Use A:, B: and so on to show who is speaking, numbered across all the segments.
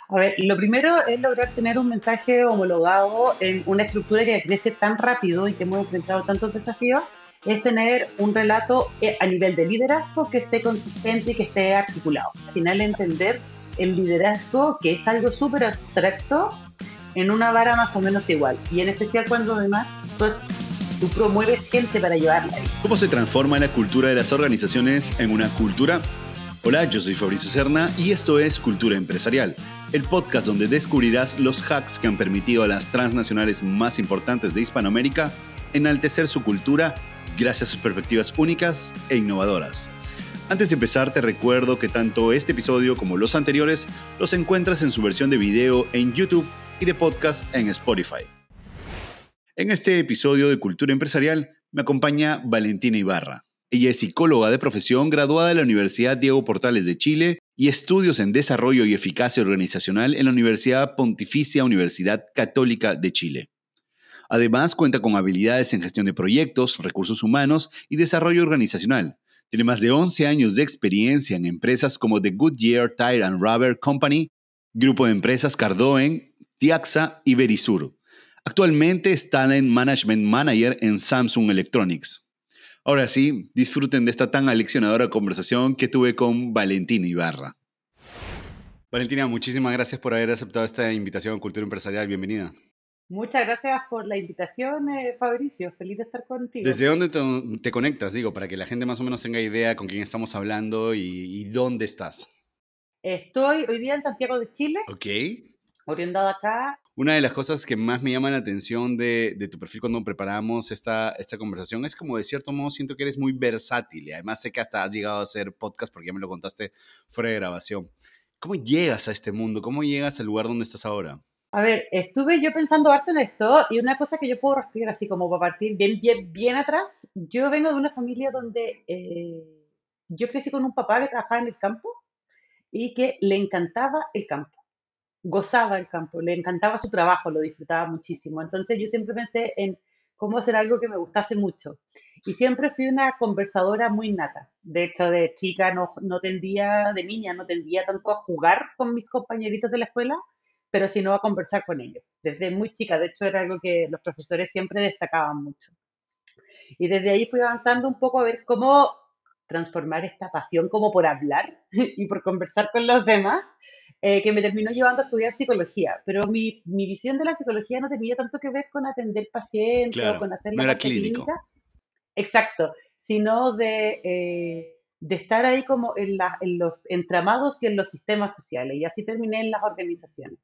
A: A ver, lo primero es lograr tener un mensaje homologado en una estructura que crece tan rápido y que hemos enfrentado tantos desafíos, es tener un relato a nivel de liderazgo que esté consistente y que esté articulado. Al final, entender el liderazgo, que es algo súper abstracto, en una vara más o menos igual. Y en especial cuando además pues, tú promueves gente para llevarla ahí.
B: ¿Cómo se transforma la cultura de las organizaciones en una cultura? Hola, yo soy Fabricio Serna y esto es Cultura Empresarial, el podcast donde descubrirás los hacks que han permitido a las transnacionales más importantes de Hispanoamérica enaltecer su cultura gracias a sus perspectivas únicas e innovadoras. Antes de empezar, te recuerdo que tanto este episodio como los anteriores los encuentras en su versión de video en YouTube y de podcast en Spotify. En este episodio de Cultura Empresarial me acompaña Valentina Ibarra. Ella es psicóloga de profesión, graduada de la Universidad Diego Portales de Chile y estudios en Desarrollo y Eficacia Organizacional en la Universidad Pontificia Universidad Católica de Chile. Además, cuenta con habilidades en gestión de proyectos, recursos humanos y desarrollo organizacional. Tiene más de 11 años de experiencia en empresas como The Goodyear Tire and Rubber Company, Grupo de Empresas Cardoen, Tiaxa y Verisur. Actualmente está en Management Manager en Samsung Electronics. Ahora sí, disfruten de esta tan aleccionadora conversación que tuve con Valentina Ibarra. Valentina, muchísimas gracias por haber aceptado esta invitación a Cultura Empresarial. Bienvenida.
A: Muchas gracias por la invitación, Fabricio. Feliz de estar contigo.
B: ¿Desde dónde te conectas? Digo, para que la gente más o menos tenga idea con quién estamos hablando y dónde estás.
A: Estoy hoy día en Santiago de Chile,
B: Ok.
A: orientada acá.
B: Una de las cosas que más me llama la atención de tu perfil cuando preparamos esta conversación es como de cierto modo siento que eres muy versátil y además sé que hasta has llegado a hacer podcast porque ya me lo contaste fuera de grabación. ¿Cómo llegas a este mundo? ¿Cómo llegas al lugar donde estás ahora?
A: A ver, estuve yo pensando harto en esto y una cosa que yo puedo rastrear así como para partir bien atrás. Yo vengo de una familia donde yo crecí con un papá que trabajaba en el campo y que le encantaba el campo, gozaba el campo, le encantaba su trabajo, lo disfrutaba muchísimo. Entonces yo siempre pensé en cómo hacer algo que me gustase mucho. Y siempre fui una conversadora muy nata. De hecho, de chica no tendía, de niña no tendía tanto a jugar con mis compañeritos de la escuela, pero sino a conversar con ellos. Desde muy chica, de hecho, era algo que los profesores siempre destacaban mucho. Y desde ahí fui avanzando un poco a ver cómo transformar esta pasión como por hablar y por conversar con los demás, que me terminó llevando a estudiar psicología. Pero mi visión de la psicología no tenía tanto que ver con atender pacientes o
B: Claro,
A: con hacer
B: no
A: la
B: era
A: parte
B: clínico.
A: clínica, exacto, sino de estar ahí como en los entramados y en los sistemas sociales. Y así terminé en las organizaciones,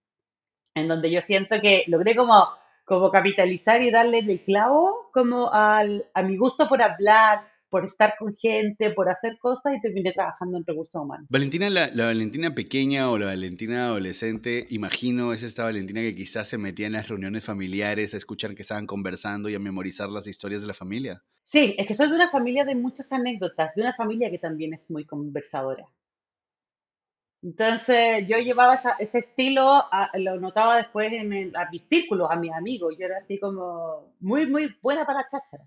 A: en donde yo siento que logré como capitalizar y darle el clavo como a mi gusto por hablar, por estar con gente, por hacer cosas y terminé trabajando en recursos humanos.
B: Valentina, la Valentina pequeña o la Valentina adolescente, imagino es esta Valentina que quizás se metía en las reuniones familiares a escuchar que estaban conversando y a memorizar las historias de la familia.
A: Sí, es que soy de una familia de muchas anécdotas, de una familia que también es muy conversadora. Entonces yo llevaba ese estilo, lo notaba después a mis círculos, a mis amigos. Yo era así como muy buena para la cháchara.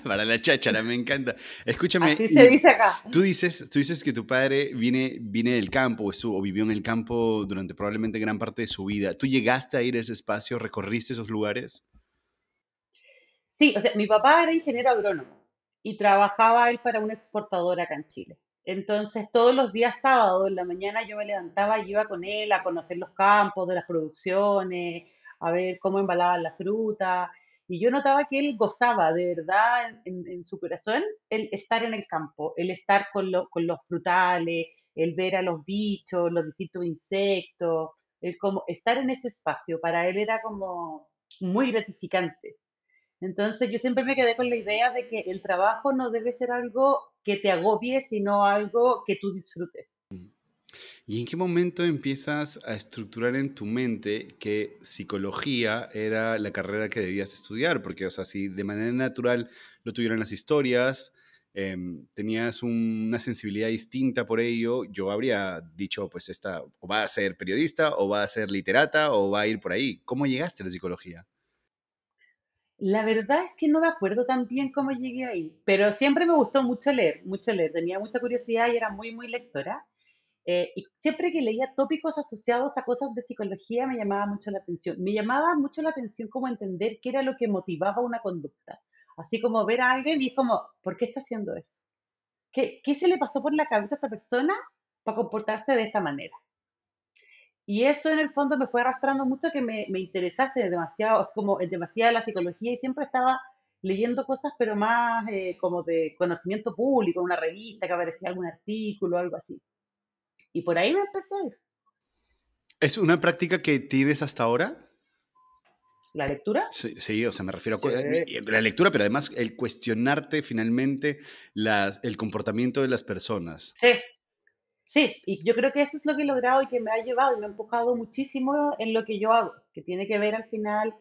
B: Para la cháchara, me encanta. Escúchame,
A: Así se
B: y
A: dice acá.
B: tú dices que tu padre viene del campo o vivió en el campo durante probablemente gran parte de su vida. ¿Tú llegaste a ir a ese espacio, recorriste esos lugares?
A: Sí, o sea, mi papá era ingeniero agrónomo y trabajaba él para una exportadora acá en Chile. Entonces, todos los días sábados en la mañana yo me levantaba y iba con él a conocer los campos de las producciones, a ver cómo embalaban la fruta. Y yo notaba que él gozaba de verdad en su corazón el estar en el campo, el estar con los frutales, el ver a los bichos, los distintos insectos, el como estar en ese espacio. Para él era como muy gratificante. Entonces yo siempre me quedé con la idea de que el trabajo no debe ser algo que te agobie, sino algo que tú disfrutes.
B: ¿Y en qué momento empiezas a estructurar en tu mente que psicología era la carrera que debías estudiar? Porque, o sea, si de manera natural lo tuvieran las historias, tenías una sensibilidad distinta por ello, yo habría dicho, pues esta o va a ser periodista, o va a ser literata, o va a ir por ahí. ¿Cómo llegaste a la psicología?
A: La verdad es que no me acuerdo tan bien cómo llegué ahí, pero siempre me gustó mucho leer, mucho leer. Tenía mucha curiosidad y era muy lectora. Y siempre que leía tópicos asociados a cosas de psicología me llamaba mucho la atención. Me llamaba mucho la atención como entender qué era lo que motivaba una conducta. Así como ver a alguien y es como, ¿por qué está haciendo eso? ¿Qué se le pasó por la cabeza a esta persona para comportarse de esta manera? Y eso en el fondo me fue arrastrando mucho que me interesase demasiado, es como demasiada la psicología y siempre estaba leyendo cosas, pero más como de conocimiento público, una revista que aparecía algún artículo, algo así. Y por ahí me empecé a ir.
B: ¿Es una práctica que tienes hasta ahora?
A: La lectura,
B: Sí, sí, o sea, me refiero a
A: sí,
B: la lectura, pero además el cuestionarte finalmente el comportamiento de las personas.
A: sí, sí. Y yo creo que eso es lo que he logrado y que me ha llevado y me ha empujado muchísimo en lo que yo hago, que tiene que ver al final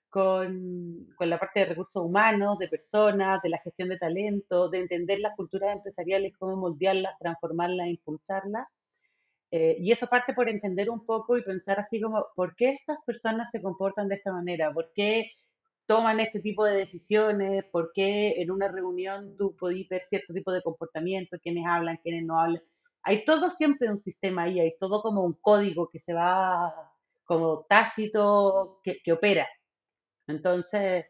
A: con la parte de recursos humanos, de personas, de la gestión de talento, de entender las culturas empresariales, cómo moldearlas, transformarlas, impulsarlas. Y eso parte por entender un poco y pensar así como, ¿por qué estas personas se comportan de esta manera? ¿Por qué toman este tipo de decisiones? ¿Por qué en una reunión tú podés ver cierto tipo de comportamiento? ¿Quiénes hablan, quiénes no hablan? Hay todo siempre un sistema ahí, hay todo como un código que se va como tácito, que opera. Entonces,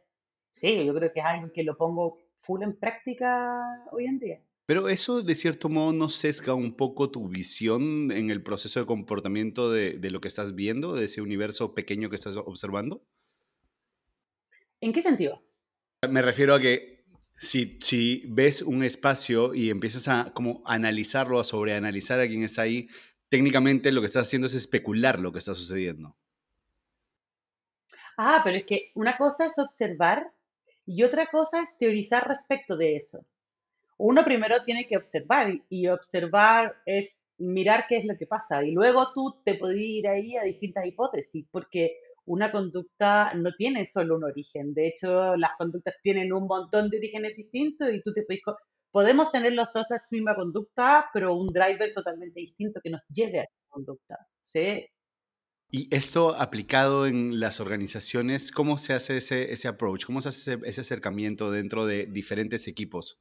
A: sí, yo creo que es algo que lo pongo full en práctica hoy en día.
B: Pero eso de cierto modo no sesga un poco tu visión en el proceso de comportamiento de lo que estás viendo, de ese universo pequeño que estás observando.
A: ¿En qué sentido?
B: Me refiero a que si ves un espacio y empiezas a como analizarlo, a sobreanalizar a quien está ahí, técnicamente lo que estás haciendo es especular lo que está sucediendo.
A: Ah, pero es que una cosa es observar y otra cosa es teorizar respecto de eso. Uno primero tiene que observar y observar es mirar qué es lo que pasa y luego tú te puedes ir ahí a distintas hipótesis porque una conducta no tiene solo un origen. De hecho, las conductas tienen un montón de orígenes distintos y tú te puedes... Podemos tener los dos la misma conducta, pero un driver totalmente distinto que nos lleve a esa conducta. ¿Sí?
B: Y esto aplicado en las organizaciones, ¿cómo se hace ese approach? ¿Cómo se hace ese acercamiento dentro de diferentes equipos?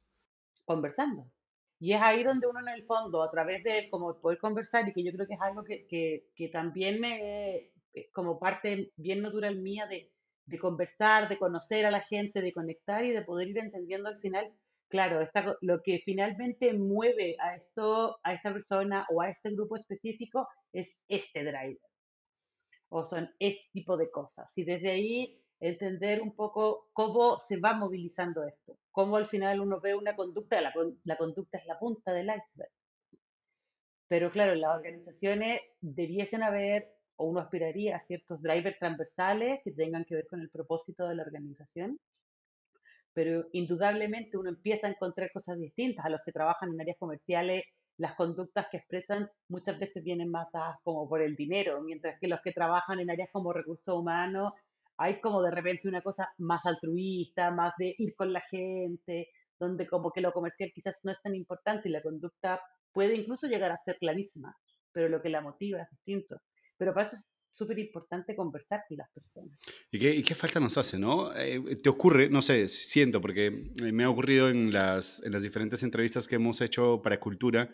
A: Conversando. Y es ahí donde uno en el fondo, a través de como poder conversar, y que yo creo que es algo que también es como parte bien natural mía de conversar, de conocer a la gente, de conectar y de poder ir entendiendo al final, claro, lo que finalmente mueve a esto, a esta persona o a este grupo específico es este driver o son este tipo de cosas. Y desde ahí entender un poco cómo se va movilizando esto, cómo al final uno ve una conducta, la conducta es la punta del iceberg. Pero claro, las organizaciones debiesen haber, o uno aspiraría a ciertos drivers transversales que tengan que ver con el propósito de la organización, pero indudablemente uno empieza a encontrar cosas distintas. A los que trabajan en áreas comerciales, las conductas que expresan muchas veces vienen más dadas como por el dinero, mientras que los que trabajan en áreas como recursos humanos, hay como de repente una cosa más altruista, más de ir con la gente, donde como que lo comercial quizás no es tan importante y la conducta puede incluso llegar a ser la misma, pero lo que la motiva es distinto. Pero para eso es súper importante conversar con las personas.
B: ¿Y qué falta nos hace, no? ¿Te ocurre, no sé, siento, porque me ha ocurrido en las diferentes entrevistas que hemos hecho para Cultura,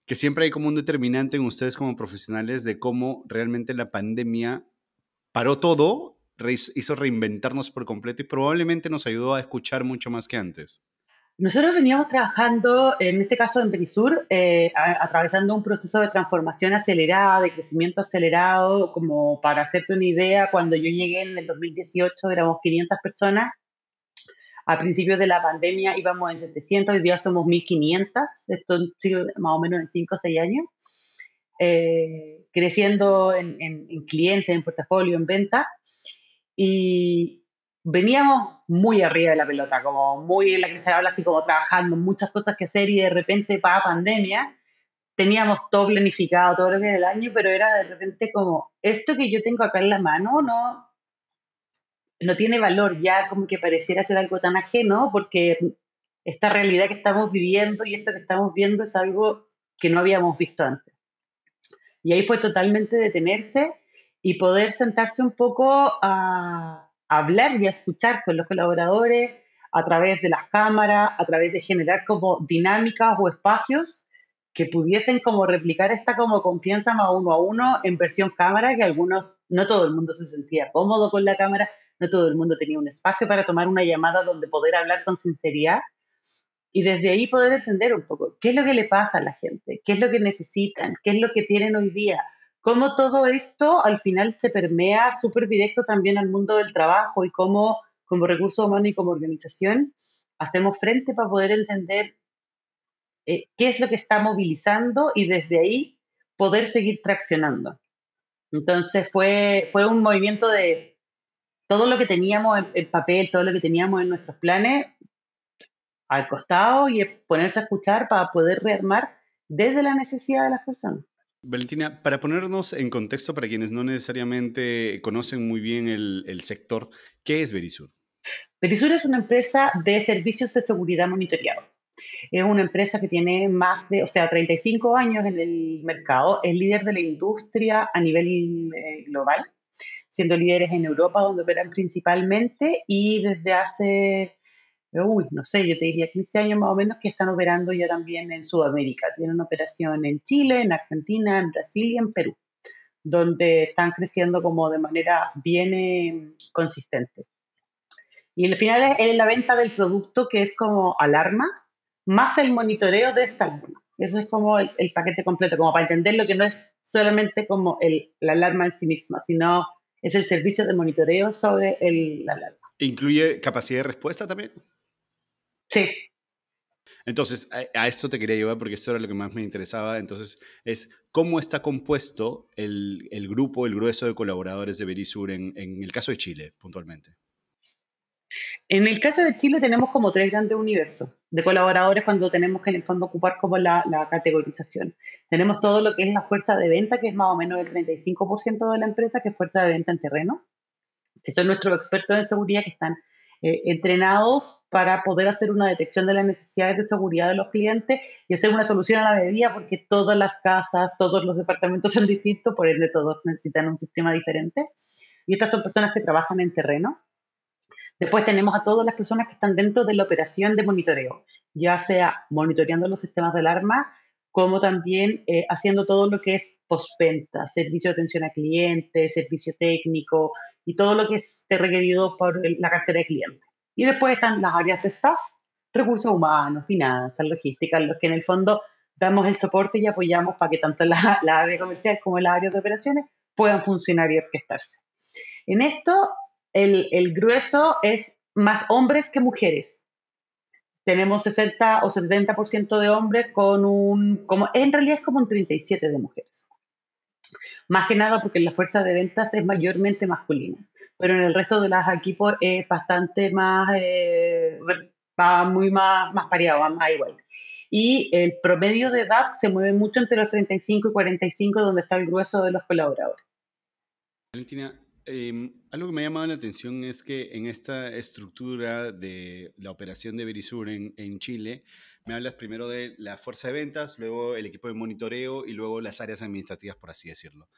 B: que siempre hay como un determinante en ustedes como profesionales de cómo realmente la pandemia paró todo, hizo reinventarnos por completo y probablemente nos ayudó a escuchar mucho más que antes?
A: Nosotros veníamos trabajando, en este caso en Perisur, atravesando un proceso de transformación acelerada, de crecimiento acelerado, como para hacerte una idea, cuando yo llegué en el 2018 éramos 500 personas, a principios de la pandemia íbamos en 700, hoy día somos 1500, esto sigue más o menos en 5 o 6 años, creciendo en clientes, en portafolio, en venta, y veníamos muy arriba de la pelota, como muy en la cresta de la ola, así como trabajando, muchas cosas que hacer y de repente para pandemia teníamos todo planificado, todo lo que era el año, pero era de repente como, esto que yo tengo acá en la mano no tiene valor ya, como que pareciera ser algo tan ajeno, porque esta realidad que estamos viviendo y esto que estamos viendo es algo que no habíamos visto antes. Y ahí fue totalmente detenerse y poder sentarse un poco a hablar y a escuchar con los colaboradores a través de las cámaras, a través de generar como dinámicas o espacios que pudiesen como replicar esta como confianza más uno a uno en versión cámara, que algunos, no todo el mundo se sentía cómodo con la cámara, no todo el mundo tenía un espacio para tomar una llamada donde poder hablar con sinceridad y desde ahí poder entender un poco qué es lo que le pasa a la gente, qué es lo que necesitan, qué es lo que tienen hoy día, cómo todo esto al final se permea súper directo también al mundo del trabajo y cómo como recurso humano y como organización hacemos frente para poder entender qué es lo que está movilizando y desde ahí poder seguir traccionando. Entonces fue un movimiento de todo lo que teníamos en papel, todo lo que teníamos en nuestros planes, al costado y ponerse a escuchar para poder rearmar desde la necesidad de las personas.
B: Valentina, para ponernos en contexto para quienes no necesariamente conocen muy bien el sector, ¿qué es Verisur?
A: Perisur es una empresa de servicios de seguridad monitoreado. Es una empresa que tiene más de, o sea, 35 años en el mercado, es líder de la industria a nivel global, siendo líderes en Europa, donde operan principalmente, y desde hace, no sé, yo te diría 15 años más o menos, que están operando ya también en Sudamérica. Tienen operación en Chile, en Argentina, en Brasil y en Perú, donde están creciendo como de manera bien consistente. Y al final es la venta del producto que es como alarma, más el monitoreo de esta alarma. Eso es como el paquete completo, como para entender lo que no es solamente como la alarma en sí misma, sino es el servicio de monitoreo sobre la alarma.
B: ¿Incluye capacidad de respuesta también?
A: Sí,
B: Entonces, a esto te quería llevar porque esto era lo que más me interesaba. Entonces, es cómo está compuesto el grupo, el grueso de colaboradores de Verisur en el caso de Chile, puntualmente.
A: en el caso de Chile tenemos como tres grandes universos de colaboradores cuando tenemos que en el fondo ocupar como la categorización. Tenemos todo lo que es la fuerza de venta, que es más o menos el 35% de la empresa, que es fuerza de venta en terreno, que son nuestros expertos en seguridad que están entrenados para poder hacer una detección de las necesidades de seguridad de los clientes y hacer una solución a la medida, porque todas las casas, todos los departamentos son distintos, por ende todos necesitan un sistema diferente. Y estas son personas que trabajan en terreno. Después tenemos a todas las personas que están dentro de la operación de monitoreo, ya sea monitoreando los sistemas de alarma, como también haciendo todo lo que es postventa, servicio de atención a clientes, servicio técnico y todo lo que esté requerido por la cartera de clientes. Y después están las áreas de staff, recursos humanos, finanzas, logística, los que en el fondo damos el soporte y apoyamos para que tanto la área comercial como la área de operaciones puedan funcionar y orquestarse. En esto, el grueso es más hombres que mujeres. Tenemos 60 o 70% de hombres con como, en realidad es como un 37 de mujeres. Más que nada porque la fuerza de ventas es mayormente masculina, pero en el resto de los equipos es bastante más, va muy más pareado, va más igual. Y el promedio de edad se mueve mucho entre los 35 y 45, donde está el grueso de los colaboradores.
B: Valentina, algo que me ha llamado la atención es que en esta estructura de la operación de Verisur en Chile, me hablas primero de la fuerza de ventas, luego el equipo de monitoreo y luego las áreas administrativas, por así decirlo.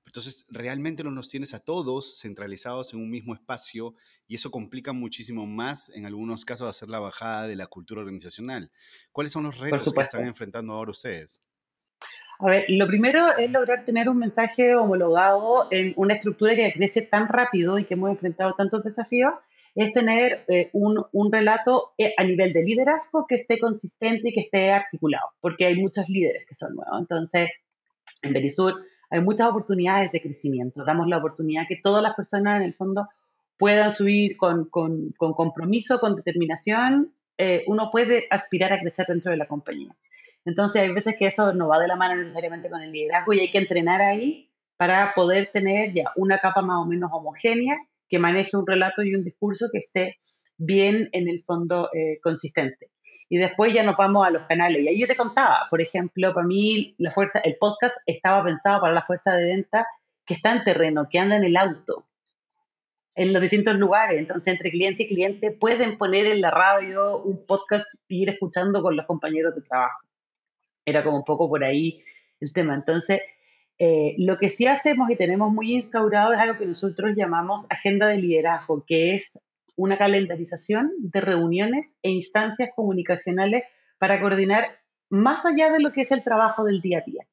B: Entonces, realmente no los tienes a todos centralizados en un mismo espacio y eso complica muchísimo más, en algunos casos, hacer la bajada de la cultura organizacional. ¿Cuáles son los
A: Por
B: retos que están
A: supuesto.
B: enfrentando ahora ustedes?
A: A ver, lo primero es lograr tener un mensaje homologado en una estructura que crece tan rápido y que hemos enfrentado tantos desafíos, es tener un relato a nivel de liderazgo que esté consistente y que esté articulado, porque hay muchos líderes que son nuevos. Entonces, en Verisur hay muchas oportunidades de crecimiento. Damos la oportunidad que todas las personas en el fondo puedan subir con compromiso, con determinación. Uno puede aspirar a crecer dentro de la compañía. Entonces hay veces que eso no va de la mano necesariamente con el liderazgo y hay que entrenar ahí para poder tener ya una capa más o menos homogénea que maneje un relato y un discurso que esté bien en el fondo consistente. Y después ya nos vamos a los canales. Y ahí yo te contaba, por ejemplo, para mí el podcast estaba pensado para la fuerza de venta que está en terreno, que anda en el auto, en los distintos lugares. Entonces, entre cliente y cliente pueden poner en la radio un podcast y ir escuchando con los compañeros de trabajo. Era como un poco por ahí el tema. Entonces, lo que sí hacemos y tenemos muy instaurado es algo que nosotros llamamos agenda de liderazgo, que es una calendarización de reuniones e instancias comunicacionales para coordinar más allá de lo que es el trabajo del día a día.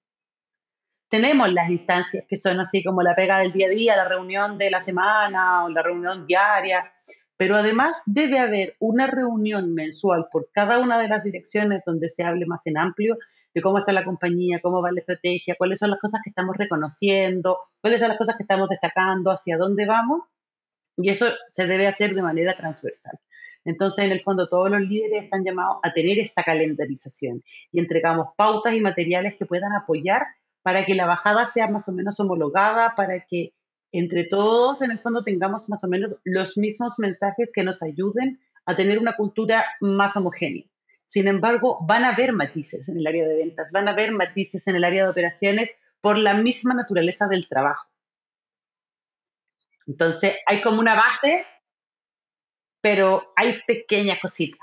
A: Tenemos las instancias que son así como la pega del día a día, la reunión de la semana o la reunión diaria, pero además debe haber una reunión mensual por cada una de las direcciones donde se hable más en amplio de cómo está la compañía, cómo va la estrategia, cuáles son las cosas que estamos reconociendo, cuáles son las cosas que estamos destacando, hacia dónde vamos, y eso se debe hacer de manera transversal. Entonces, en el fondo, todos los líderes están llamados a tener esta calendarización y entregamos pautas y materiales que puedan apoyar para que la bajada sea más o menos homologada, para que entre todos, en el fondo, tengamos más o menos los mismos mensajes que nos ayuden a tener una cultura más homogénea. Sin embargo, van a haber matices en el área de ventas, van a haber matices en el área de operaciones por la misma naturaleza del trabajo. Entonces, hay como una base, pero hay pequeñas cositas.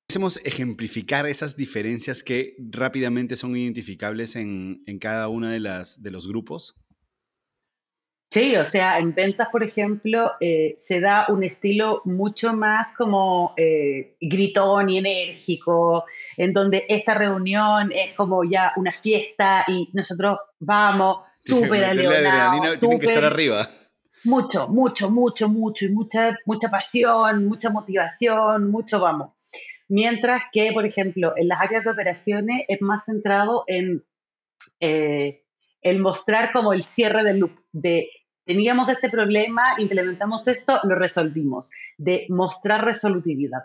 B: Podemos ejemplificar esas diferencias que rápidamente son identificables en cada una de los grupos.
A: Sí, o sea, en ventas, por ejemplo, se da un estilo mucho más como gritón y enérgico, en donde esta reunión es como ya una fiesta y nosotros vamos súper
B: Meterle
A: aleonados,
B: adrenalina, tienen que estar
A: súper
B: arriba.
A: mucho, mucho, mucho, mucho, y mucha pasión, mucha motivación, mucho vamos. Mientras que, por ejemplo, en las áreas de operaciones es más centrado en el mostrar como el cierre del loop, de teníamos este problema, implementamos esto, lo resolvimos, de mostrar resolutividad.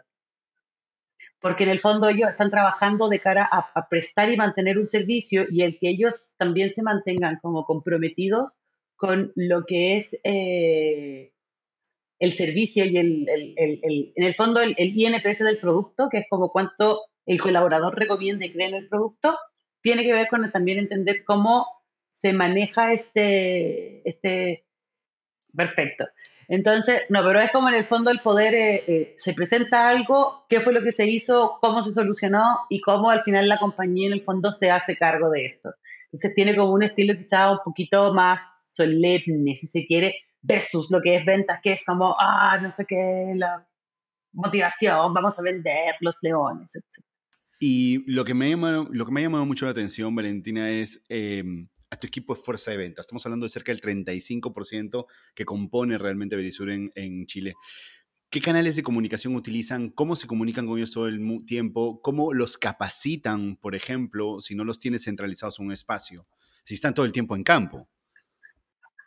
A: Porque en el fondo ellos están trabajando de cara a prestar y mantener un servicio y el que ellos también se mantengan como comprometidos con lo que es el servicio y en el fondo el INPS del producto, que es como cuánto el colaborador recomienda y cree en el producto, tiene que ver con también entender cómo se maneja perfecto. Entonces, no, pero es como en el fondo el poder, se presenta algo, qué fue lo que se hizo, cómo se solucionó y cómo al final la compañía en el fondo se hace cargo de esto. Entonces tiene como un estilo quizá un poquito más solemne, si se quiere, versus lo que es ventas, que es como, no sé qué, la motivación, vamos a vender los leones, etc.
B: Y lo que me ha llamado mucho la atención, Valentina, es a tu equipo de fuerza de ventas. Estamos hablando de cerca del 35% que compone realmente Verisur en Chile. ¿Qué canales de comunicación utilizan? ¿Cómo se comunican con ellos todo el tiempo? ¿Cómo los capacitan, por ejemplo, si no los tienes centralizados en un espacio? Si están todo el tiempo en campo.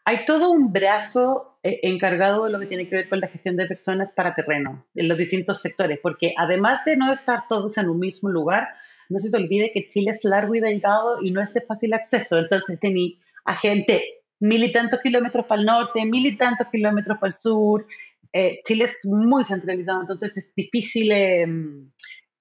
A: Hay todo un brazo encargado de lo que tiene que ver con la gestión de personas para terreno, en los distintos sectores, porque además de no estar todos en un mismo lugar, no se te olvide que Chile es largo y delgado y no es de fácil acceso. Entonces, tenés a gente mil y tantos kilómetros para el norte, mil y tantos kilómetros para el sur. Chile es muy centralizado, entonces es difícil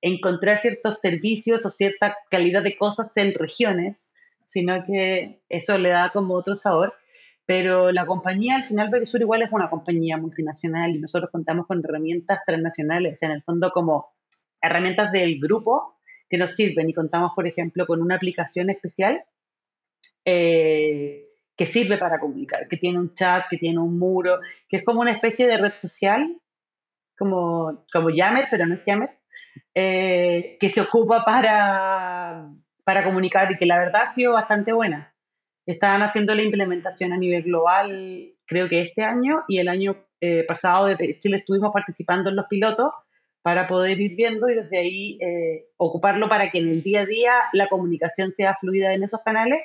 A: encontrar ciertos servicios o cierta calidad de cosas en regiones, sino que eso le da como otro sabor. Pero la compañía, al final, Verisur igual es una compañía multinacional y nosotros contamos con herramientas transnacionales, o sea, en el fondo como herramientas del grupo que nos sirven y contamos, por ejemplo, con una aplicación especial que sirve para comunicar, que tiene un chat, que tiene un muro, que es como una especie de red social, como Yammer, pero no es Yammer, que se ocupa para comunicar y que la verdad ha sido bastante buena. Estaban haciendo la implementación a nivel global, creo que este año, y el año pasado de Chile estuvimos participando en los pilotos para poder ir viendo y desde ahí ocuparlo para que en el día a día la comunicación sea fluida en esos canales,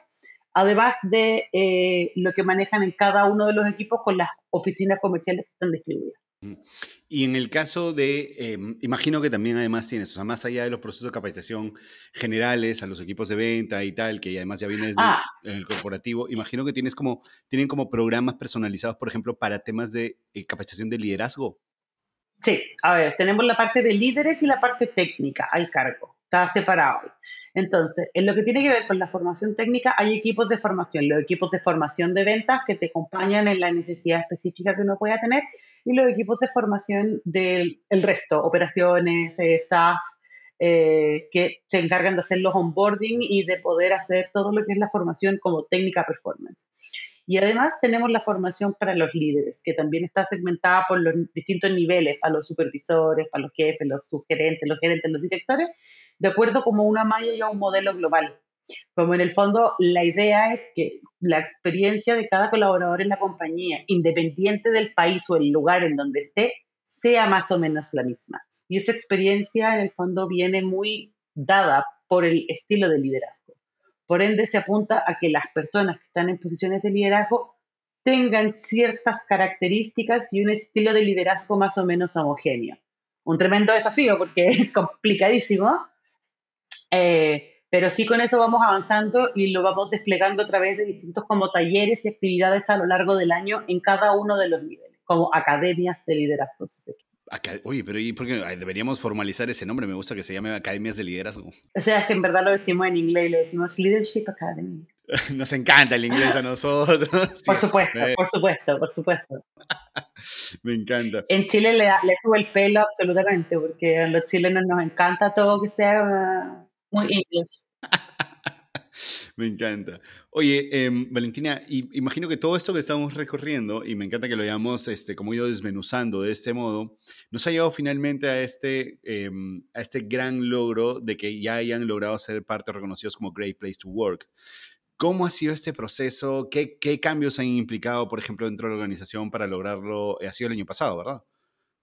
A: además de lo que manejan en cada uno de los equipos con las oficinas comerciales que están distribuidas.
B: Y en el caso de, imagino que también además tienes, o sea, más allá de los procesos de capacitación generales a los equipos de venta y tal, que además ya viene desde
A: Ah,
B: el corporativo, imagino que tienen como programas personalizados, por ejemplo, para temas de capacitación de liderazgo.
A: sí, a ver, tenemos la parte de líderes y la parte técnica al cargo. Está separado ahí. Entonces, en lo que tiene que ver con la formación técnica, hay equipos de formación, los equipos de formación de ventas que te acompañan en la necesidad específica que uno pueda tener y los equipos de formación del el resto, operaciones, staff, que se encargan de hacer los onboarding y de poder hacer todo lo que es la formación como técnica performance. Y además tenemos la formación para los líderes, que también está segmentada por los distintos niveles, para los supervisores, para los jefes, los subgerentes, los gerentes, los directores, de acuerdo como una malla y a un modelo global. Como en el fondo la idea es que la experiencia de cada colaborador en la compañía, independiente del país o el lugar en donde esté, sea más o menos la misma. Y esa experiencia en el fondo viene muy dada por el estilo de liderazgo. Por ende, se apunta a que las personas que están en posiciones de liderazgo tengan ciertas características y un estilo de liderazgo más o menos homogéneo. Un tremendo desafío porque es complicadísimo, pero sí con eso vamos avanzando y lo vamos desplegando a través de distintos como talleres y actividades a lo largo del año en cada uno de los niveles, como academias de liderazgo.
B: Oye, pero ¿y por qué deberíamos formalizar ese nombre? Me gusta que se llame Academias de Liderazgo.
A: O sea, es que en verdad lo decimos en inglés, lo decimos Leadership Academy.
B: Nos encanta el inglés a nosotros.
A: Por supuesto, por supuesto, por supuesto.
B: Me encanta.
A: En Chile le sube el pelo absolutamente, porque a los chilenos nos encanta todo que sea muy inglés.
B: Me encanta. Oye, Valentina, imagino que todo esto que estamos recorriendo, y me encanta que lo hayamos como ido desmenuzando de este modo, nos ha llevado finalmente a este gran logro de que ya hayan logrado ser parte reconocidos como Great Place to Work. ¿Cómo ha sido este proceso? ¿Qué cambios han implicado, por ejemplo, dentro de la organización para lograrlo? Ha sido el año pasado, ¿verdad?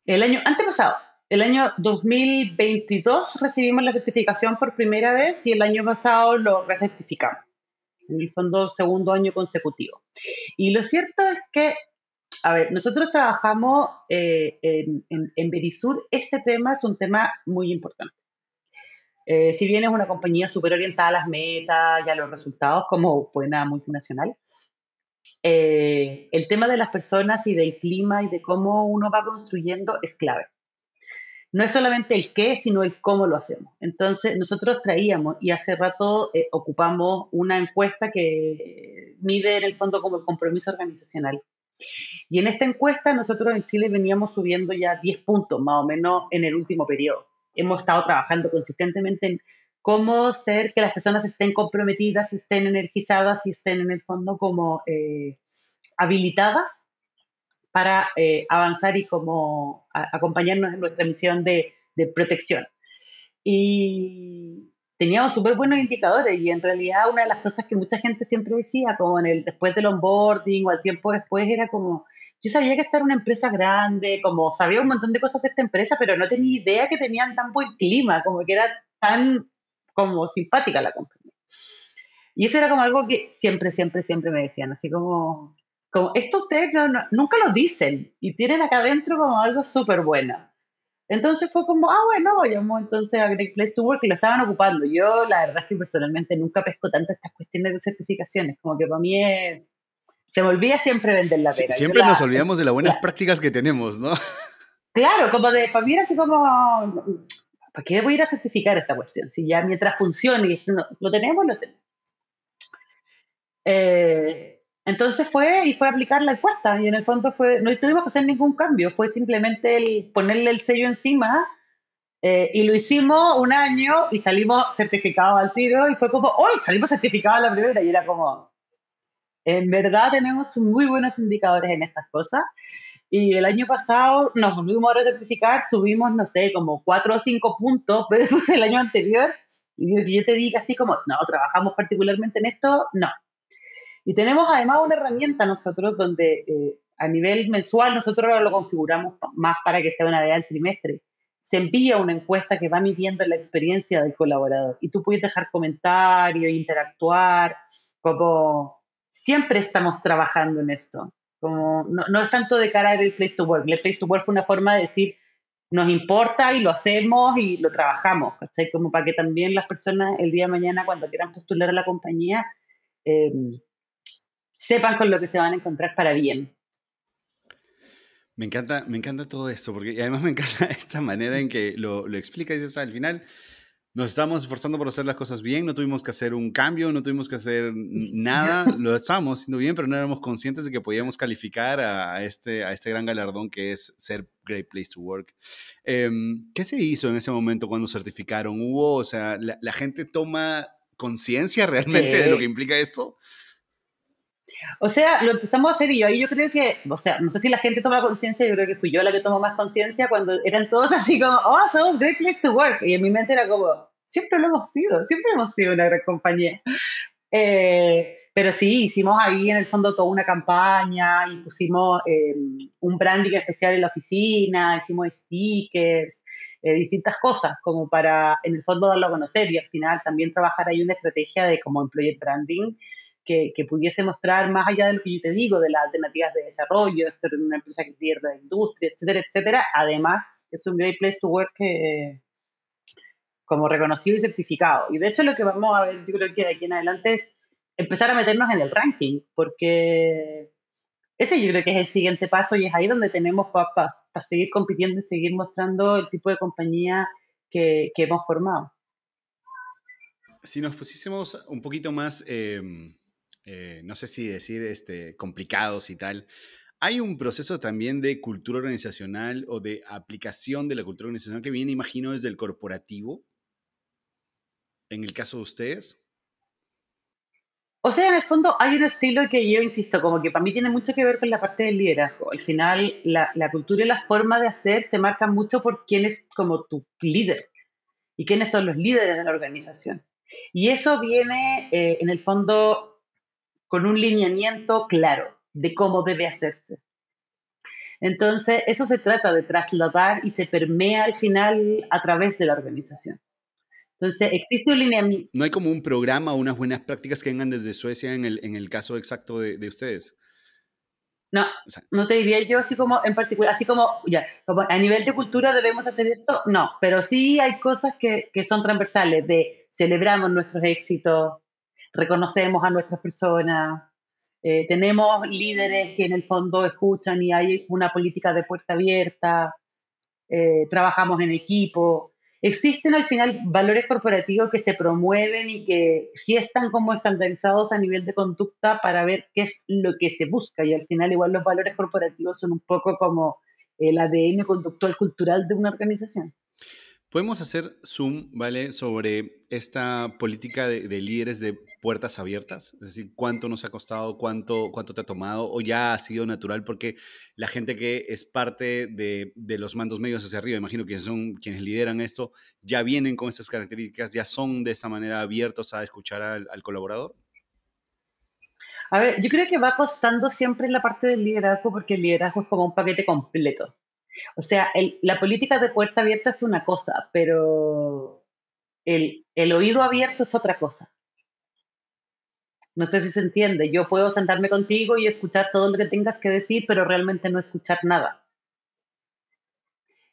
A: El año antepasado, el año 2022 recibimos la certificación por primera vez y el año pasado lo recertificamos. En el fondo, segundo año consecutivo. Y lo cierto es que, a ver, nosotros trabajamos en Verisur. Este tema es un tema muy importante. Si bien es una compañía súper orientada a las metas y a los resultados como buena multinacional, el tema de las personas y del clima y de cómo uno va construyendo es clave. No es solamente el qué, sino el cómo lo hacemos. Entonces, nosotros traíamos y hace rato ocupamos una encuesta que mide en el fondo como el compromiso organizacional. Y en esta encuesta nosotros en Chile veníamos subiendo ya 10 puntos más o menos en el último periodo. Hemos estado trabajando consistentemente en cómo hacer que las personas estén comprometidas, estén energizadas y estén en el fondo como habilitadas para avanzar y como acompañarnos en nuestra misión de protección. Y teníamos súper buenos indicadores y en realidad una de las cosas que mucha gente siempre decía, como después del onboarding o al tiempo después, era como, yo sabía que esta era una empresa grande, como sabía un montón de cosas de esta empresa, pero no tenía idea que tenían tan buen clima, como que era tan como simpática la compañía. Y eso era como algo que siempre, siempre, siempre me decían, así como esto ustedes nunca lo dicen y tienen acá adentro como algo súper bueno. Entonces fue como, bueno, vayamos entonces a Great Place to Work y lo estaban ocupando. Yo la verdad es que personalmente nunca pesco tanto estas cuestiones de certificaciones, como que para mí se me olvida siempre vender la pena.
B: Siempre nos olvidamos de las buenas prácticas que tenemos, ¿no?
A: Claro, como para mí era así como, ¿para qué voy a ir a certificar esta cuestión? Si ya mientras funcione, lo tenemos, lo tenemos. Entonces fue a aplicar la encuesta y en el fondo no tuvimos que hacer ningún cambio, fue simplemente ponerle el sello encima y lo hicimos un año y salimos certificados al tiro y fue como, ¡hoy! Salimos certificados a la primera y era como, en verdad tenemos muy buenos indicadores en estas cosas y el año pasado nos volvimos a recertificar, subimos, no sé, como 4 o 5 puntos versus el año anterior y yo te digo así como, no, trabajamos particularmente en esto, no. Y tenemos además una herramienta nosotros donde a nivel mensual nosotros lo configuramos más para que sea una vez al trimestre. Se envía una encuesta que va midiendo la experiencia del colaborador y tú puedes dejar comentarios, interactuar, como siempre estamos trabajando en esto. Como, no es tanto de cara al Place to Work. El Place to Work fue una forma de decir, nos importa y lo hacemos y lo trabajamos, ¿cachai? Como para que también las personas el día de mañana cuando quieran postular a la compañía sepan con lo que se van a encontrar para bien.
B: Me encanta todo esto, porque además me encanta esta manera en que lo explicas y dices, al final nos estamos esforzando por hacer las cosas bien, no tuvimos que hacer un cambio, no tuvimos que hacer nada, lo estábamos haciendo bien, pero no éramos conscientes de que podíamos calificar a este gran galardón que es ser Great Place to Work. ¿Qué se hizo en ese momento cuando certificaron? O sea, la gente toma conciencia realmente de lo que implica esto?
A: O sea, lo empezamos a hacer y yo creo que, o sea, no sé si la gente toma conciencia, yo creo que fui yo la que tomó más conciencia cuando eran todos así como, somos Great Place to Work. Y en mi mente era como, siempre hemos sido una gran compañía. Pero sí, hicimos ahí en el fondo toda una campaña y pusimos un branding especial en la oficina, hicimos stickers, distintas cosas como para en el fondo darlo a conocer y al final también trabajar ahí una estrategia de como employer branding que pudiese mostrar más allá de lo que yo te digo, de las alternativas de desarrollo, esto es una empresa que es líder de la industria, etcétera, etcétera. Además, es un great place to work como reconocido y certificado. Y de hecho lo que vamos a ver, yo creo que de aquí en adelante es empezar a meternos en el ranking, porque ese yo creo que es el siguiente paso y es ahí donde tenemos para seguir compitiendo y seguir mostrando el tipo de compañía que hemos formado.
B: Si nos pusiésemos un poquito más, no sé si decir complicados y tal, hay un proceso también de cultura organizacional o de aplicación de la cultura organizacional que viene, imagino, desde el corporativo, en el caso de ustedes.
A: O sea, en el fondo hay un estilo que yo insisto, como que para mí tiene mucho que ver con la parte del liderazgo. Al final, la cultura y la forma de hacer se marcan mucho por quién es como tu líder y quiénes son los líderes de la organización. Y eso viene, en el fondo, con un lineamiento claro de cómo debe hacerse. Entonces, eso se trata de trasladar y se permea al final a través de la organización. Entonces, existe un lineamiento.
B: No hay como un programa o unas buenas prácticas que vengan desde Suecia en el caso exacto de ustedes.
A: No,
B: O sea,
A: no te diría yo así como en particular, así como, ya, como a nivel de cultura debemos hacer esto, no, pero sí hay cosas que son transversales, de celebramos nuestros éxitos, reconocemos a nuestras personas, tenemos líderes que en el fondo escuchan y hay una política de puerta abierta, trabajamos en equipo. Existen al final valores corporativos que se promueven y que sí están como estandarizados a nivel de conducta para ver qué es lo que se busca. Y al final igual los valores corporativos son un poco como el ADN conductual cultural de una organización.
B: podemos hacer zoom, ¿vale? Sobre esta política de líderes de puertas abiertas, es decir, cuánto nos ha costado, cuánto te ha tomado, o ya ha sido natural, porque la gente que es parte de los mandos medios hacia arriba, imagino que son quienes lideran esto, ya vienen con estas características, ya son de esta manera abiertos a escuchar al colaborador.
A: A ver, yo creo que va costando siempre la parte del liderazgo porque el liderazgo es como un paquete completo. O sea, la política de puerta abierta es una cosa, pero el oído abierto es otra cosa. No sé si se entiende. Yo puedo sentarme contigo y escuchar todo lo que tengas que decir, pero realmente no escuchar nada.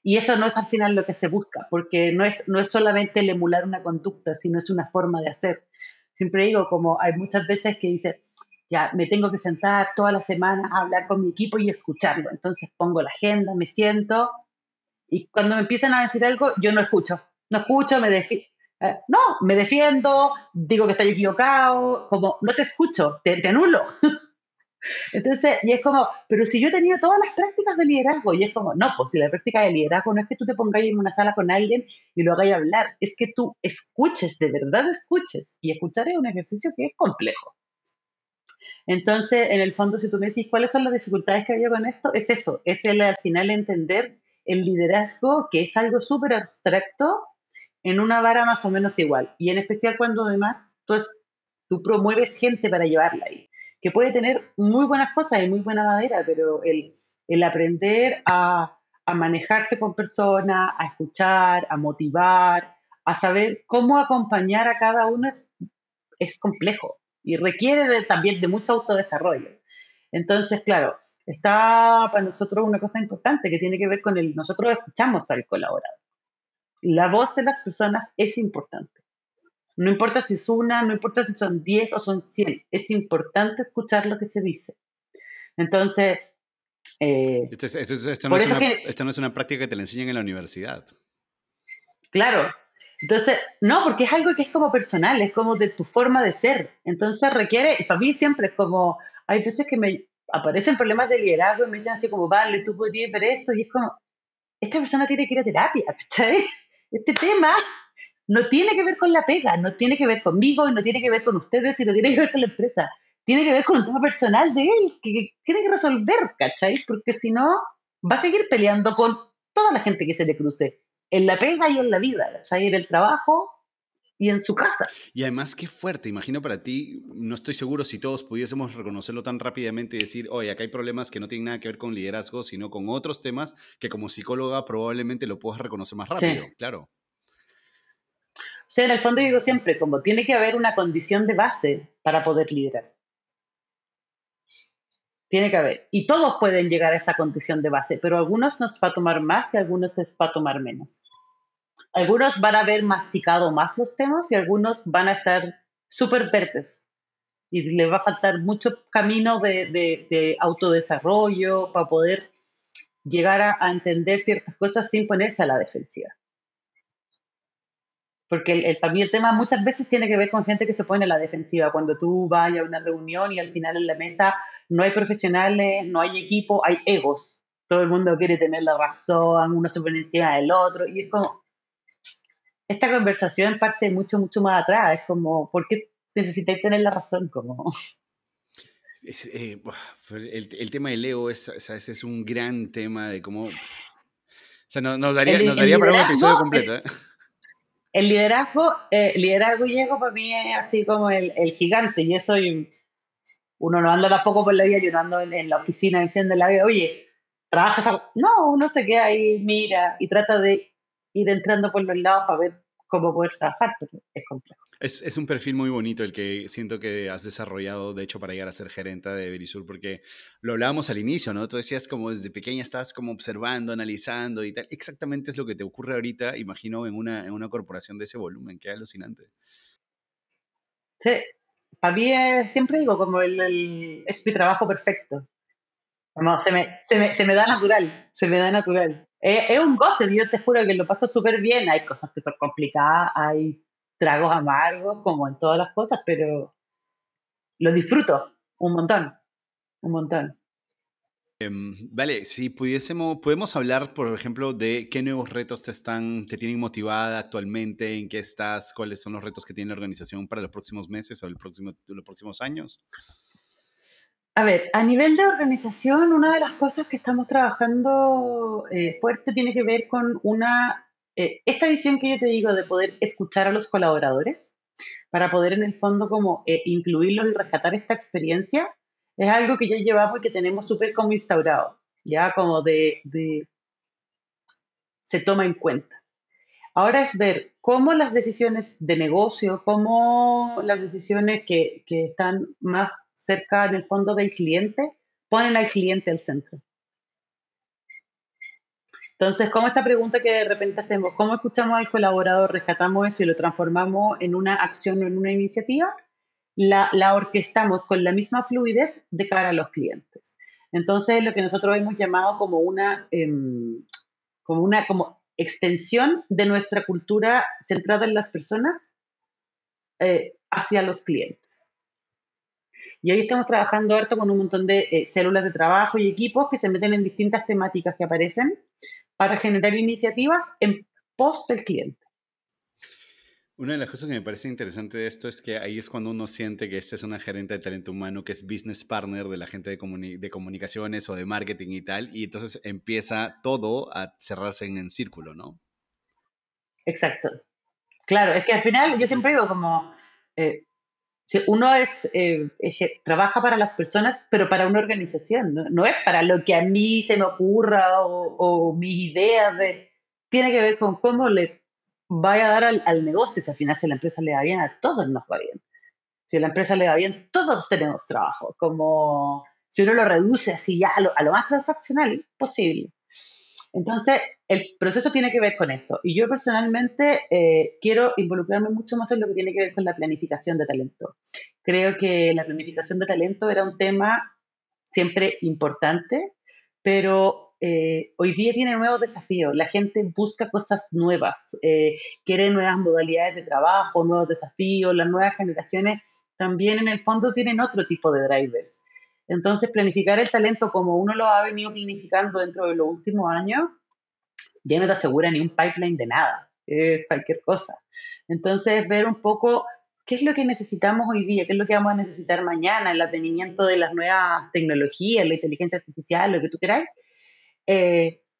A: Y eso no es al final lo que se busca, porque no es solamente el emular una conducta, sino es una forma de hacer. Siempre digo, como hay muchas veces que dice, ya me tengo que sentar toda la semana a hablar con mi equipo y escucharlo. Entonces pongo la agenda, me siento y cuando me empiezan a decir algo, yo no escucho. No escucho, no, me defiendo, digo que estoy equivocado, como no te escucho, te anulo. Entonces, y es como, pero si yo he tenido todas las prácticas de liderazgo, y es como, no, pues si la práctica de liderazgo no es que tú te pongas en una sala con alguien y lo hagáis hablar, es que tú escuches, de verdad escuches. Y escuchar es un ejercicio que es complejo. Entonces, en el fondo, si tú me decís cuáles son las dificultades que había con esto, es eso, es el al final entender el liderazgo, que es algo súper abstracto, en una vara más o menos igual. Y en especial cuando además tú promueves gente para llevarla ahí, que puede tener muy buenas cosas y muy buena madera, pero el aprender a manejarse con personas, a escuchar, a motivar, a saber cómo acompañar a cada uno es complejo y requiere también de mucho autodesarrollo. Entonces, claro, está para nosotros una cosa importante que tiene que ver con nosotros escuchamos al colaborador. La voz de las personas es importante. No importa si es una, no importa si son 10 o son 100, es importante escuchar lo que se dice. Entonces, por eso que,
B: esta no es una práctica que te la enseñan en la universidad.
A: claro, entonces, no, porque es algo que es como personal, es como de tu forma de ser. Entonces requiere, y para mí siempre es como, hay veces que me aparecen problemas de liderazgo y me dicen así como, vale, tú podrías ver esto, y es como, esta persona tiene que ir a terapia, ¿cachai? Este tema no tiene que ver con la pega, no tiene que ver conmigo y no tiene que ver con ustedes y no tiene que ver con la empresa. Tiene que ver con un tema personal de él que tiene que resolver, ¿cachai? Porque si no, va a seguir peleando con toda la gente que se le cruce, en la pega y en la vida, ¿cachai? En el trabajo, y en su casa.
B: Y además, qué fuerte, imagino para ti, no estoy seguro si todos pudiésemos reconocerlo tan rápidamente y decir, oye, acá hay problemas que no tienen nada que ver con liderazgo, sino con otros temas que como psicóloga probablemente lo puedas reconocer más
A: Sí.
B: rápido, claro.
A: O sea, en el fondo yo digo siempre, como tiene que haber una condición de base para poder liderar. Tiene que haber. Y todos pueden llegar a esa condición de base, pero a algunos nos va a tomar más y a algunos les va a tomar menos. Algunos van a haber masticado más los temas y algunos van a estar súper verdes. Y les va a faltar mucho camino de autodesarrollo para poder llegar a entender ciertas cosas sin ponerse a la defensiva. Porque también el tema muchas veces tiene que ver con gente que se pone a la defensiva. Cuando tú vas a una reunión y al final en la mesa no hay profesionales, no hay equipo, hay egos. Todo el mundo quiere tener la razón, uno se pone encima del otro. Y es como, esta conversación parte mucho, mucho más atrás. Es como, ¿por qué necesitáis tener la razón? Como,
B: El tema del ego es un gran tema de cómo... O sea, nos
A: el
B: daría para un
A: liderazgo
B: episodio
A: es
B: completo, ¿eh?
A: el liderazgo y ego para mí es así como el gigante. Y eso uno no anda tampoco por la vida, yo no ando en la oficina diciendo la vida, oye, trabajas algo. No, uno se queda ahí, mira y trata de ir entrando por los lados para ver cómo poder trabajar, pero es complejo.
B: Es un perfil muy bonito el que siento que has desarrollado, de hecho, para llegar a ser gerente de Verisur, porque lo hablábamos al inicio, ¿no? Tú decías como desde pequeña estabas como observando, analizando y tal. Exactamente es lo que te ocurre ahorita, imagino, en una corporación de ese volumen. Qué alucinante.
A: Sí, para mí siempre digo como es mi trabajo perfecto. Como se me da natural, se me da natural. Es un goce, yo te juro que lo paso súper bien. Hay cosas que son complicadas, hay tragos amargos, como en todas las cosas, pero lo disfruto un montón, un montón.
B: Vale, si podemos hablar, por ejemplo, de qué nuevos retos te tienen motivada actualmente, en qué estás, cuáles son los retos que tiene la organización para los próximos meses o los próximos años.
A: A ver, a nivel de organización, una de las cosas que estamos trabajando fuerte tiene que ver con esta visión que yo te digo de poder escuchar a los colaboradores para poder en el fondo como incluirlos y rescatar esta experiencia. Es algo que ya llevamos y que tenemos súper como instaurado, ya como se toma en cuenta. Ahora es ver cómo las decisiones de negocio, cómo las decisiones que están más cerca en el fondo del cliente, ponen al cliente al centro. Entonces, como esta pregunta que de repente hacemos, ¿cómo escuchamos al colaborador, rescatamos eso y lo transformamos en una acción o en una iniciativa? La orquestamos con la misma fluidez de cara a los clientes. Entonces, lo que nosotros hemos llamado como extensión de nuestra cultura centrada en las personas hacia los clientes. Y ahí estamos trabajando harto con un montón de células de trabajo y equipos que se meten en distintas temáticas que aparecen para generar iniciativas en pos del cliente.
B: Una de las cosas que me parece interesante de esto es que ahí es cuando uno siente que esta es una gerente de talento humano que es business partner de la gente de comunicaciones o de marketing y tal, y entonces empieza todo a cerrarse en círculo, ¿no?
A: Exacto. Claro, es que al final yo siempre digo como, si uno trabaja para las personas, pero para una organización, ¿no? No es para lo que a mí se me ocurra o mis ideas tiene que ver con cómo le vaya a dar al negocio. Si al final si a la empresa le va bien, a todos nos va bien. Si a la empresa le va bien, todos tenemos trabajo. Como si uno lo reduce así ya a lo más transaccional posible. Entonces, el proceso tiene que ver con eso. Y yo personalmente quiero involucrarme mucho más en lo que tiene que ver con la planificación de talento. Creo que la planificación de talento era un tema siempre importante, pero hoy día tiene nuevos desafíos. La gente busca cosas nuevas, quiere nuevas modalidades de trabajo, nuevos desafíos. Las nuevas generaciones también en el fondo tienen otro tipo de drivers. Entonces, planificar el talento como uno lo ha venido planificando dentro de los últimos años, ya no te asegura ni un pipeline de nada, es cualquier cosa. Entonces, ver un poco qué es lo que necesitamos hoy día, qué es lo que vamos a necesitar mañana, el advenimiento de las nuevas tecnologías, la inteligencia artificial, lo que tú queráis.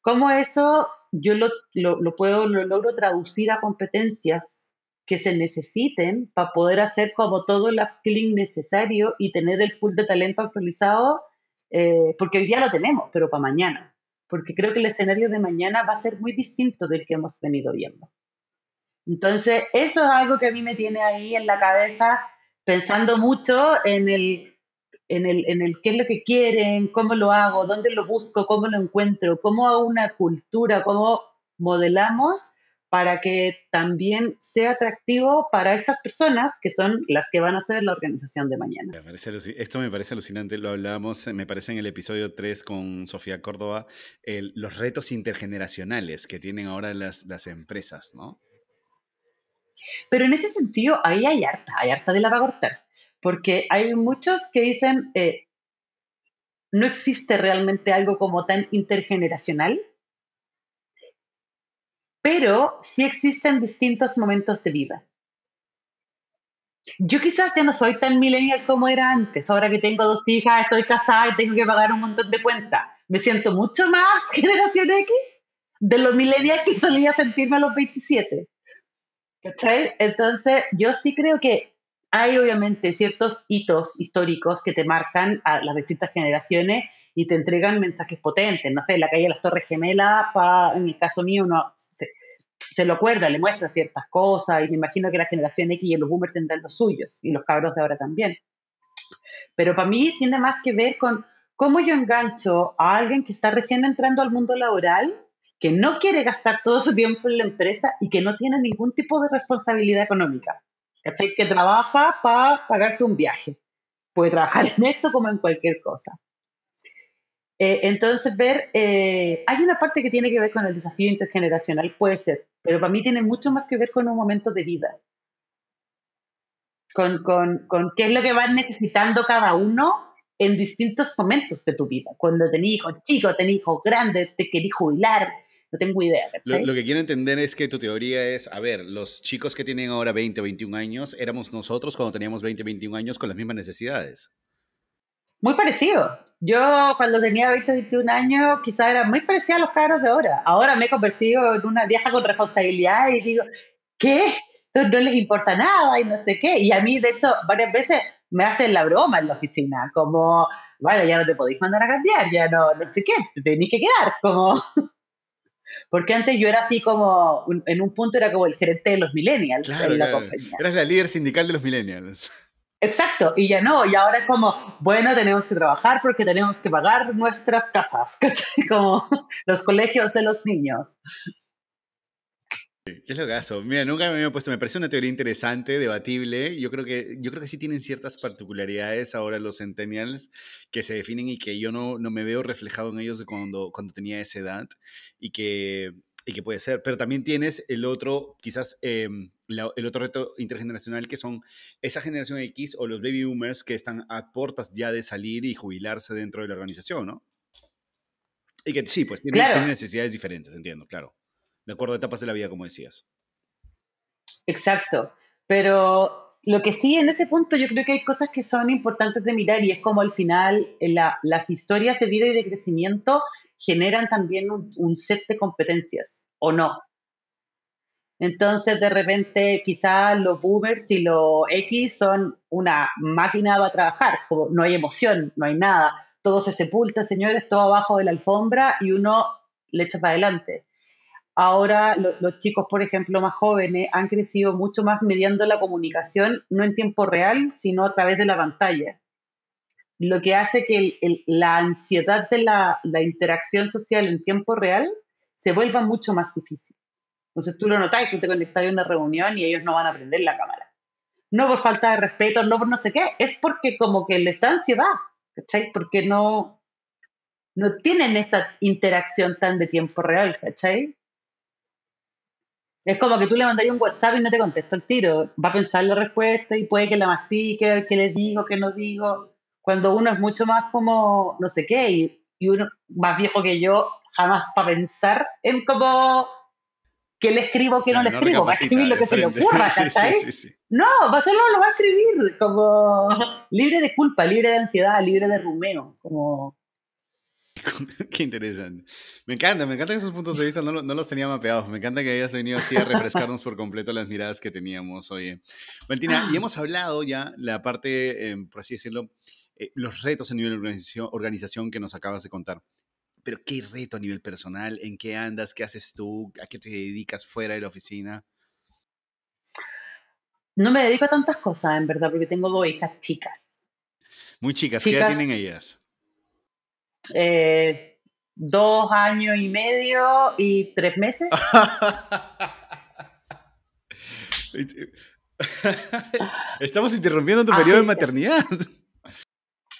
A: Cómo eso yo lo logro traducir a competencias que se necesiten para poder hacer como todo el upskilling necesario y tener el pool de talento actualizado, porque hoy día lo tenemos, pero para mañana. Porque creo que el escenario de mañana va a ser muy distinto del que hemos venido viendo. Entonces, eso es algo que a mí me tiene ahí en la cabeza, pensando mucho en el qué es lo que quieren, cómo lo hago, dónde lo busco, cómo lo encuentro, cómo hago una cultura, cómo modelamos para que también sea atractivo para estas personas que son las que van a ser la organización de mañana.
B: Esto me parece alucinante, lo hablábamos, me parece en el episodio 3 con Sofía Córdoba, los retos intergeneracionales que tienen ahora las empresas, ¿no?
A: Pero en ese sentido, ahí hay harta de la para cortar, porque hay muchos que dicen, no existe realmente algo como tan intergeneracional, pero sí existen distintos momentos de vida. Yo quizás ya no soy tan millennial como era antes, ahora que tengo 2 hijas, estoy casada y tengo que pagar un montón de cuentas. Me siento mucho más generación X de los millennials que solía sentirme a los 27. ¿Cachai? Entonces, yo sí creo que hay obviamente ciertos hitos históricos que te marcan a las distintas generaciones y te entregan mensajes potentes. No sé, la calle de las Torres Gemelas, en el caso mío, uno se lo acuerda, le muestra ciertas cosas y me imagino que la generación X y los boomers tendrán los suyos y los cabros de ahora también. Pero para mí tiene más que ver con cómo yo engancho a alguien que está recién entrando al mundo laboral, que no quiere gastar todo su tiempo en la empresa y que no tiene ningún tipo de responsabilidad económica. ¿Cachai? Que trabaja para pagarse un viaje. Puede trabajar en esto como en cualquier cosa. Entonces, hay una parte que tiene que ver con el desafío intergeneracional, puede ser, pero para mí tiene mucho más que ver con un momento de vida, con qué es lo que vas necesitando cada uno en distintos momentos de tu vida. Cuando tenés hijos chicos, tenés hijos grandes, te querés jubilar, no tengo idea.
B: Lo que quiero entender es que tu teoría es, a ver, los chicos que tienen ahora 20 o 21 años, éramos nosotros cuando teníamos 20 o 21 años con las mismas necesidades.
A: Muy parecido. Yo cuando tenía 20 o 21 años quizás era muy parecida a los cabros de ahora. Ahora me he convertido en una vieja con responsabilidad y digo, ¿qué? Entonces no les importa nada y no sé qué. Y a mí, de hecho, varias veces me hacen la broma en la oficina, como, vale, ya no te podéis mandar a cambiar, ya no sé qué, te tenés que quedar, como... Porque antes yo era así como, en un punto era como el gerente de los millennials
B: Claro,
A: en la
B: claro.
A: compañía.
B: Eras la líder sindical de los millennials.
A: Exacto, y ya no, y ahora es como, bueno, tenemos que trabajar porque tenemos que pagar nuestras casas, ¿cachai? Como los colegios de los niños.
B: ¿Qué es lo que hago? Mira, nunca me había puesto, me parece una teoría interesante, debatible. Yo creo que sí tienen ciertas particularidades ahora los centennials que se definen y que yo no me veo reflejado en ellos de cuando tenía esa edad y que puede ser. Pero también tienes el otro, quizás el otro reto intergeneracional que son esa generación X o los baby boomers que están a puertas ya de salir y jubilarse dentro de la organización, ¿no? Y que sí, pues tienen
A: Claro,
B: necesidades diferentes, entiendo, claro. De acuerdo a etapas de la vida, como decías.
A: exacto. Pero lo que sí, en ese punto yo creo que hay cosas que son importantes de mirar y es como al final las historias de vida y de crecimiento generan también un set de competencias, ¿o no? Entonces, de repente, quizás los boomers y los X son una máquina para trabajar, como no hay emoción, no hay nada, todo se sepulta, señores, todo abajo de la alfombra y uno le echa para adelante. Ahora, los chicos, por ejemplo, más jóvenes, han crecido mucho más mediando la comunicación, no en tiempo real, sino a través de la pantalla. Lo que hace que la ansiedad de la interacción social en tiempo real se vuelva mucho más difícil. Entonces tú lo notas, tú te conectas a una reunión y ellos no van a prender la cámara. No por falta de respeto, no por no sé qué, es porque como que les da ansiedad, ¿cachai? Porque no tienen esa interacción tan de tiempo real, ¿cachai? Es como que tú le mandas un WhatsApp y no te contesta el tiro. Va a pensar la respuesta y puede que la mastique, que le digo, que no digo. Cuando uno es mucho más como no sé qué y uno más viejo que yo, jamás va a pensar en cómo que le escribo, que no
B: Claro,
A: le
B: no
A: escribo, va a escribir
B: recapacita
A: lo
B: de
A: que se le
B: frente.
A: ocurra,
B: Sí, sí,
A: ¿cachai?
B: sí, sí.
A: No, va a solo lo va a escribir, como libre de culpa, libre de ansiedad, libre de rumeo, como...
B: Qué interesante. Me encantan esos puntos de vista, no los tenía mapeados. Me encanta que hayas venido así a refrescarnos por completo las miradas que teníamos, oye. Valentina, y hemos hablado ya la parte, por así decirlo, los retos a nivel organización que nos acabas de contar. Pero ¿qué reto a nivel personal? ¿En qué andas? ¿Qué haces tú? ¿A qué te dedicas fuera de la oficina?
A: No me dedico a tantas cosas, en verdad, porque tengo dos hijas chicas.
B: Muy chicas, ¿qué edad
A: Chicas,
B: tienen ellas?
A: 2 años y medio y 3 meses.
B: Estamos interrumpiendo tu periodo de
A: Así que
B: maternidad.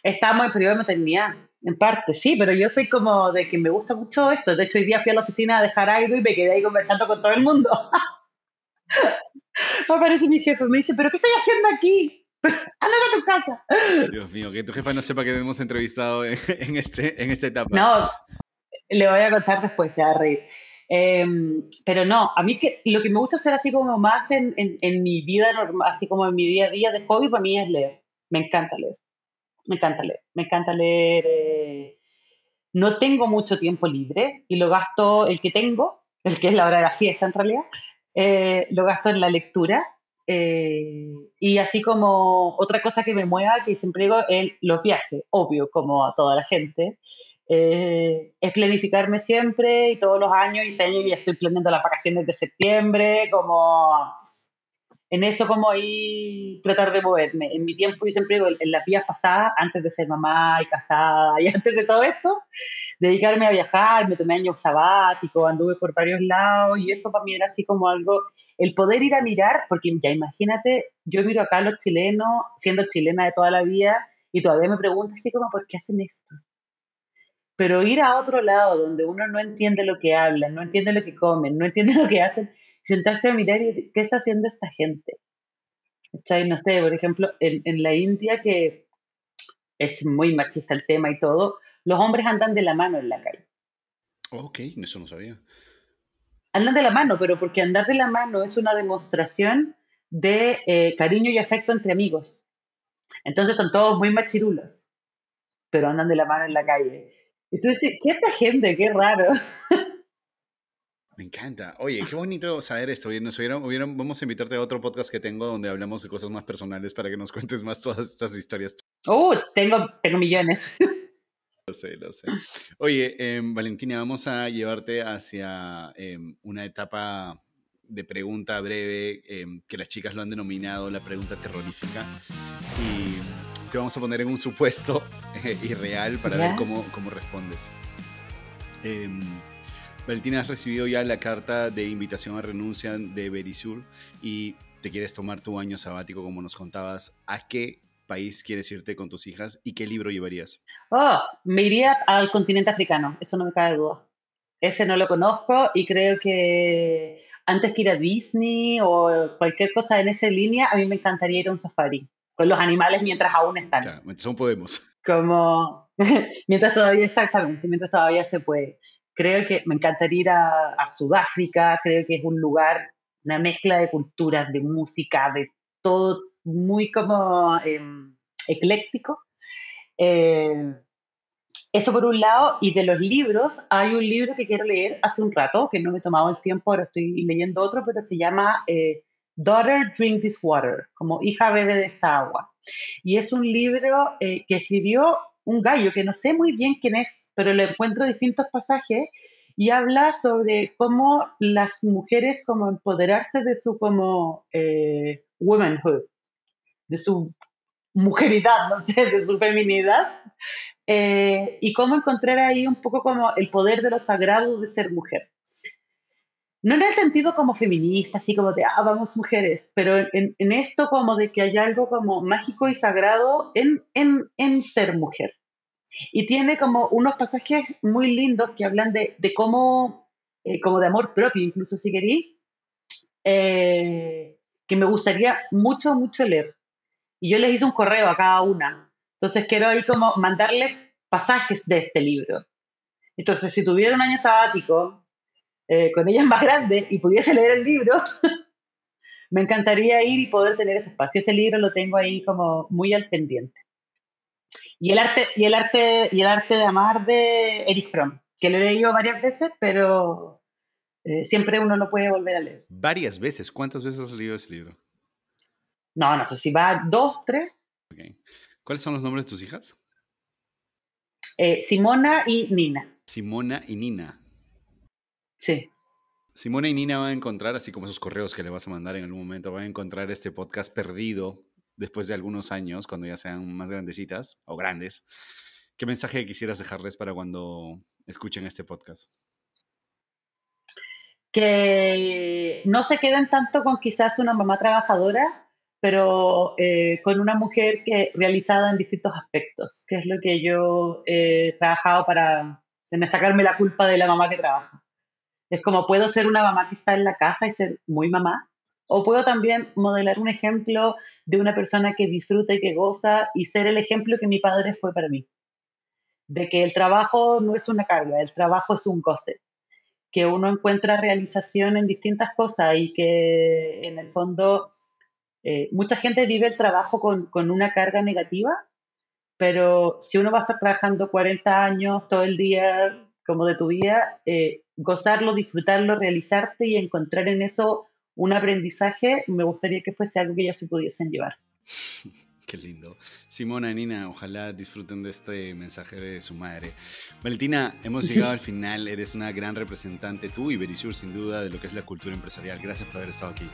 A: estamos en periodo de maternidad, en parte, sí, pero yo soy como de que me gusta mucho esto. De hecho, hoy día fui a la oficina a dejar algo y me quedé ahí conversando con todo el mundo. Aparece mi jefe, me dice, ¿pero qué estoy haciendo aquí? Ándate a tu casa.
B: Dios mío, que tu jefa no sepa que te hemos entrevistado en esta etapa.
A: No, le voy a contar después, se va a reír. Pero no, a mí lo que me gusta hacer así como más en mi vida normal, así como en mi día a día de hobby, para mí es leer. Me encanta leer, me encanta leer, me encanta leer. No tengo mucho tiempo libre y lo gasto, el que tengo, el que es la hora de la siesta en realidad, lo gasto en la lectura. Y así como otra cosa que me mueva, que siempre digo, es los viajes, obvio, como a toda la gente. Es planificarme siempre y todos los años, y este año ya estoy planeando las vacaciones de septiembre, como en eso como ahí tratar de moverme. En mi tiempo, yo siempre digo, en las vías pasadas, antes de ser mamá y casada y antes de todo esto, dedicarme a viajar, me tomé años sabáticos, anduve por varios lados y eso para mí era así como algo, el poder ir a mirar, porque ya imagínate, yo miro acá a los chilenos, siendo chilena de toda la vida, y todavía me pregunto así como, ¿por qué hacen esto? Pero ir a otro lado donde uno no entiende lo que hablan, no entiende lo que comen, no entiende lo que hacen, sentarse a mirar y decir, ¿qué está haciendo esta gente? ¿Cachai? No sé, por ejemplo, en la India, que es muy machista el tema y todo, los hombres andan de la mano en la calle.
B: Ok, eso no sabía.
A: Andan de la mano, pero porque andar de la mano es una demostración de cariño y afecto entre amigos. Entonces son todos muy machirulos, pero andan de la mano en la calle. Y tú dices, ¿qué esta gente? Qué raro.
B: Me encanta. Oye, qué bonito saber esto. Oye, vamos a invitarte a otro podcast que tengo donde hablamos de cosas más personales para que nos cuentes más todas estas historias.
A: Tengo millones.
B: Lo sé, lo sé. Oye, Valentina, vamos a llevarte hacia una etapa de pregunta breve que las chicas lo han denominado la pregunta terrorífica. Y te vamos a poner en un supuesto irreal para ver
A: ¿Ya?
B: cómo respondes. Em, Valentina, has recibido ya la carta de invitación a renuncia de Verisur y te quieres tomar tu año sabático, como nos contabas. ¿A qué país quieres irte con tus hijas y qué libro llevarías?
A: Oh, me iría al continente africano, eso no me cabe duda. Ese no lo conozco y creo que antes que ir a Disney o cualquier cosa en esa línea, a mí me encantaría ir a un safari con los animales mientras aún están.
B: Claro, mientras aún podemos.
A: Como, mientras todavía, exactamente, mientras todavía se puede. Creo que me encantaría ir a Sudáfrica, creo que es un lugar, una mezcla de culturas, de música, de todo muy como ecléctico. Eh, Eso por un lado, y de los libros, hay un libro que quiero leer hace un rato, que no me he tomado el tiempo, ahora estoy leyendo otro, pero se llama Daughter, Drink This Water, como hija bebe de esta agua. Y es un libro que escribió un gallo, que no sé muy bien quién es, pero le encuentro distintos pasajes, y habla sobre cómo las mujeres como empoderarse de su como womanhood, de su mujeridad, no sé, de su feminidad, y cómo encontrar ahí un poco como el poder de lo sagrado de ser mujer. No en el sentido como feminista, así como de, vamos mujeres, pero en esto como de que hay algo como mágico y sagrado en ser mujer. Y tiene como unos pasajes muy lindos que hablan de cómo, como de amor propio, incluso si querí, que me gustaría mucho, mucho leer. Y yo les hice un correo a cada una. Entonces quiero ahí como mandarles pasajes de este libro. Entonces, si tuviera un año sabático con ellas más grandes y pudiese leer el libro, me encantaría ir y poder tener ese espacio. Ese libro lo tengo ahí como muy al pendiente. y el arte de amar de Erich Fromm, que lo he leído varias veces, pero siempre uno lo puede volver a leer.
B: Varias veces. ¿Cuántas veces has leído ese libro?
A: No, no sé si va dos, tres.
B: Okay. ¿Cuáles son los nombres de tus hijas?
A: Simona y Nina.
B: Simona y Nina.
A: Sí.
B: Simona y Nina van a encontrar, así como esos correos que le vas a mandar en algún momento, van a encontrar este podcast perdido después de algunos años, cuando ya sean más grandecitas o grandes. ¿Qué mensaje quisieras dejarles para cuando escuchen este podcast?
A: Que no se queden tanto con quizás una mamá trabajadora, pero con una mujer realizada en distintos aspectos, que es lo que yo he trabajado para sacarme la culpa de la mamá que trabaja. Es como puedo ser una mamá que está en la casa y ser muy mamá, o puedo también modelar un ejemplo de una persona que disfruta y que goza y ser el ejemplo que mi padre fue para mí, de que el trabajo no es una carga, el trabajo es un goce, que uno encuentra realización en distintas cosas y que en el fondo mucha gente vive el trabajo con una carga negativa, pero si uno va a estar trabajando 40 años todo el día como de tu vida, gozarlo, disfrutarlo, realizarte y encontrar en eso un aprendizaje, me gustaría que fuese algo que ellos se pudiesen llevar.
B: Qué lindo. Simona y Nina, ojalá disfruten de este mensaje de su madre. Valentina, hemos llegado al final. Eres una gran representante, tú y Verisur, sin duda, de lo que es la cultura empresarial. Gracias por haber estado aquí.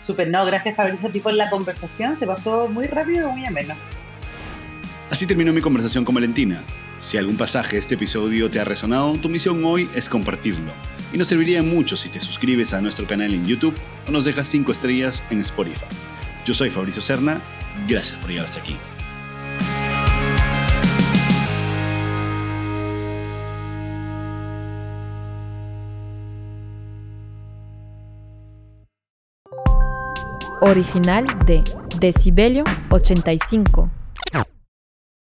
A: Súper, no, gracias Fabricio a ti por la conversación. Se pasó muy rápido, muy ameno.
B: Así terminó mi conversación con Valentina. Si algún pasaje de este episodio te ha resonado, tu misión hoy es compartirlo. Y nos serviría mucho si te suscribes a nuestro canal en YouTube o nos dejas 5 estrellas en Spotify. Yo soy Fabricio Serna. Gracias por llegar hasta aquí.
C: Original de Decibelio 85.